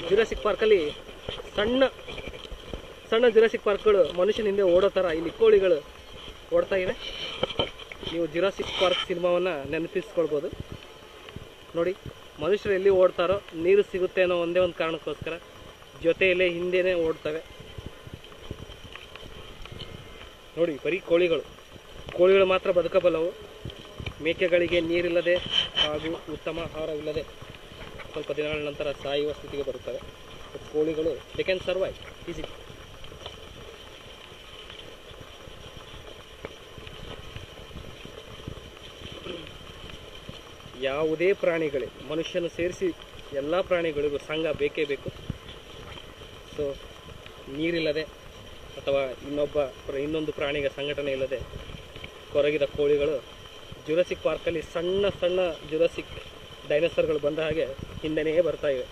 Jurassic ಪಾರ್ಕಲ್ಲಿ ಸಣ್ಣ ಸಣ್ಣ ಜುರಾಸಿಕ್ ಪಾರ್ಕ್ಗಳು ಮನುಷ್ಯನ ಹಿಂದೆ ಓಡೋ ಥರ ಇಲ್ಲಿ ಕೋಳಿಗಳು ಓಡ್ತಾ ಇವೆ. ನೀವು ಜುರಾಸಿಕ್ ಪಾರ್ಕ್ ಸಿನಿಮಾವನ್ನು ನೆನಪಿಸ್ಕೊಳ್ಬೋದು. ನೋಡಿ, ಮನುಷ್ಯರು ಎಲ್ಲಿ ಓಡ್ತಾರೋ ನೀರು ಸಿಗುತ್ತೆ ಅನ್ನೋ ಒಂದೇ ಒಂದು ಕಾರಣಕ್ಕೋಸ್ಕರ ಜೊತೆಯಲ್ಲೇ ಹಿಂದೆನೇ ಓಡ್ತವೆ. ನೋಡಿ, ಬರೀ ಕೋಳಿಗಳು ಮಾತ್ರ ಬದುಕಬಲ್ಲವು. ಮೇಕೆಗಳಿಗೆ ನೀರಿಲ್ಲದೆ ಹಾಗೂ ಉತ್ತಮ ಆಹಾರವಿಲ್ಲದೆ ಸ್ವಲ್ಪ ದಿನಗಳ ನಂತರ ಸಾಯುವ ಸ್ಥಿತಿಗೆ ಬರುತ್ತವೆ. ಕೋಳಿಗಳು ದೇ ಕ್ಯಾನ್ ಸರ್ವೈವ್ ಈಸಿ. ಯಾವುದೇ ಪ್ರಾಣಿಗಳೇ, ಮನುಷ್ಯನು ಸೇರಿಸಿ ಎಲ್ಲ ಪ್ರಾಣಿಗಳಿಗೂ ಸಂಘ ಬೇಕೇ ಬೇಕು. ಸೊ ನೀರಿಲ್ಲದೆ ಅಥವಾ ಇನ್ನೊಂದು ಪ್ರಾಣಿಗೆ ಸಂಘಟನೆ ಇಲ್ಲದೆ ಕೊರಗಿದ ಕೋಳಿಗಳು ಜುರಾಸಿಕ್ ಪಾರ್ಕಲ್ಲಿ ಸಣ್ಣ ಸಣ್ಣ ಜುರಾಸಿಕ್ ಡೈನೋಸರ್ಗಳು ಬಂದ ಹಾಗೆ ಹಿಂದೆನೇ ಬರ್ತಾ ಇವೆ.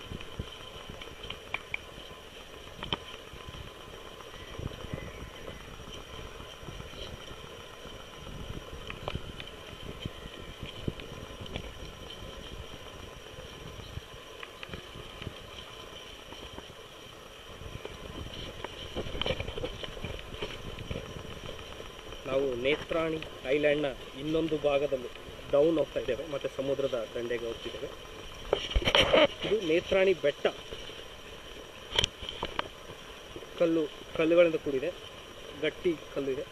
ನಾವು ನೇತ್ರಾಣಿ ಐಲ್ಯಾಂಡ್ನ ಇನ್ನೊಂದು ಭಾಗದಲ್ಲಿ ಡೌನ್ ಹೋಗ್ತಾ ಇದ್ದೇವೆ ಮತ್ತು ಸಮುದ್ರದ ದಂಡೆಗೆ ಹೋಗ್ತಿದ್ದೇವೆ. ಇದು ನೇತ್ರಾಣಿ ಬೆಟ್ಟ. ಕಲ್ಲುಗಳಿಂದ ಕೂಡಿದೆ, ಗಟ್ಟಿ ಕಲ್ಲು ಇದೆ.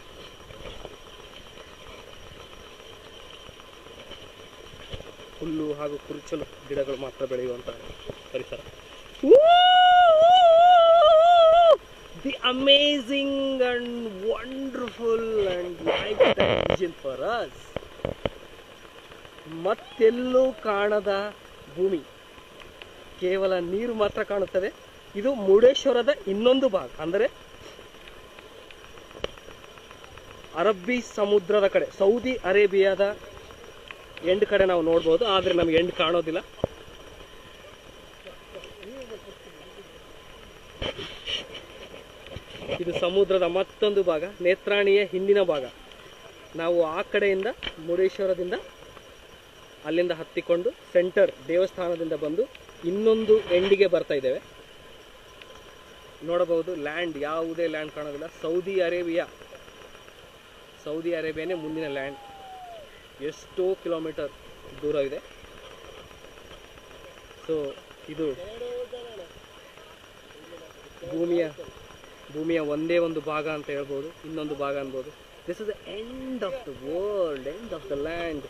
ಹುಲ್ಲು ಹಾಗೂ ಕುರುಚಲು ಗಿಡಗಳು ಮಾತ್ರ ಬೆಳೆಯುವಂಥ ಪರಿಸರ. The amazing and wonderful and lifetime vision for us. ಮತ್ತೆಲ್ಲೂ ಕಾಣದ ಭೂಮಿ, ಕೇವಲ ನೀರು ಮಾತ್ರ ಕಾಣುತ್ತದೆ. ಇದು ಮುರುಡೇಶ್ವರದ ಇನ್ನೊಂದು ಭಾಗ, ಅಂದರೆ ಅರಬ್ಬಿ ಸಮುದ್ರದ ಕಡೆ, ಸೌದಿ ಅರೇಬಿಯಾದ ಎಂಡ್ ಕಡೆ ನಾವು ನೋಡ್ಬೋದು, ಆದರೆ ನಮಗೆ ಎಂಡ್ ಕಾಣೋದಿಲ್ಲ. ಇದು ಸಮುದ್ರದ ಮತ್ತೊಂದು ಭಾಗ, ನೇತ್ರಾಣಿಯ ಹಿಂದಿನ ಭಾಗ. ನಾವು ಆ ಕಡೆಯಿಂದ ಮುರುಡೇಶ್ವರದಿಂದ ಅಲ್ಲಿಂದ ಹತ್ತಿಕೊಂಡು ಸೆಂಟರ್ ದೇವಸ್ಥಾನದಿಂದ ಬಂದು ಇನ್ನೊಂದು ಎಂಡಿಗೆ ಬರ್ತಾ ಇದ್ದೇವೆ. ನೋಡಬಹುದು, ಲ್ಯಾಂಡ್, ಯಾವುದೇ ಲ್ಯಾಂಡ್ ಕಾಣೋದಿಲ್ಲ. ಸೌದಿ ಅರೇಬಿಯಾನೇ ಮುಂದಿನ ಲ್ಯಾಂಡ್. ಎಷ್ಟೋ ಕಿಲೋಮೀಟರ್ ದೂರ ಇದೆ. ಸೊ ಇದು ಭೂಮಿಯ ಒಂದೇ ಒಂದು ಭಾಗ ಅಂತ ಹೇಳ್ಬೋದು, ಇನ್ನೊಂದು ಭಾಗ ಅನ್ಬೋದು. This is the end of the world, end of the land.